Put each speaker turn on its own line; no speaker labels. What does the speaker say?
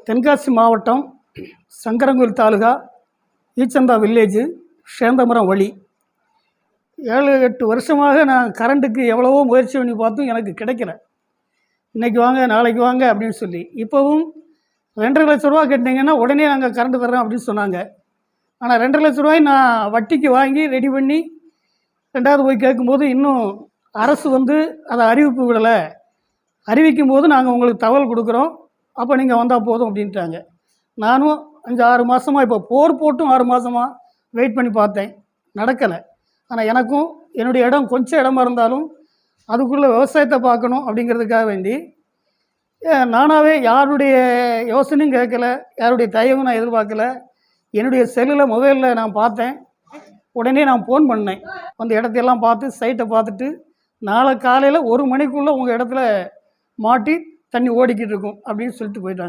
தென்காசி மாவட்டம் சங்கரன்கோவில் தாலுகா ஈச்சந்தா வில்லேஜு சேந்தமரம் வழி 7-8 வருஷமாக நான் கரண்ட்டுக்கு எவ்வளவோ முயற்சி பண்ணி பார்த்தும் எனக்கு கிடைக்கல. இன்றைக்கி வாங்க நாளைக்கு வாங்க அப்படின்னு சொல்லி இப்போவும் 2.5 லட்ச ரூபா கட்டினீங்கன்னா உடனே நாங்கள் கரண்ட்டு தர்றோம் அப்படின்னு சொன்னாங்க. ஆனால் 2.5 லட்ச ரூபாய் நான் வட்டிக்கு வாங்கி ரெடி பண்ணி 2வது போய் கேட்கும்போது இன்னும் அரசு அதை அறிவிப்பு விடலை, அறிவிக்கும் போது நாங்கள் உங்களுக்கு தகவல் கொடுக்குறோம், அப்போ நீங்கள் வந்தால் போதும் அப்படின்ட்டாங்க. நானும் 5-6 மாதமாக இப்போ போர் போட்டும் 6 மாதமாக வெயிட் பண்ணி பார்த்தேன், நடக்கலை. ஆனால் எனக்கும் என்னுடைய இடம் கொஞ்சம் இடமா இருந்தாலும் அதுக்குள்ளே விவசாயத்தை பார்க்கணும் அப்படிங்கிறதுக்காக வேண்டி நானாகவே யாருடைய யோசனையும் கேட்கல, யாருடைய தயவும் நான் எதிர்பார்க்கல. என்னுடைய செல்லில் மொபைலில் நான் பார்த்தேன், உடனே நான் ஃபோன் பண்ணேன். அந்த இடத்தையெல்லாம் பார்த்து சைட்டை பார்த்துட்டு நாளை காலையில் 1 மணிக்குள்ளே உங்கள் இடத்துல மாட்டி தண்ணி ஓடிக்கிட்டு இருக்கும் அப்படின்னு சொல்லிட்டு போயிட்டாங்க.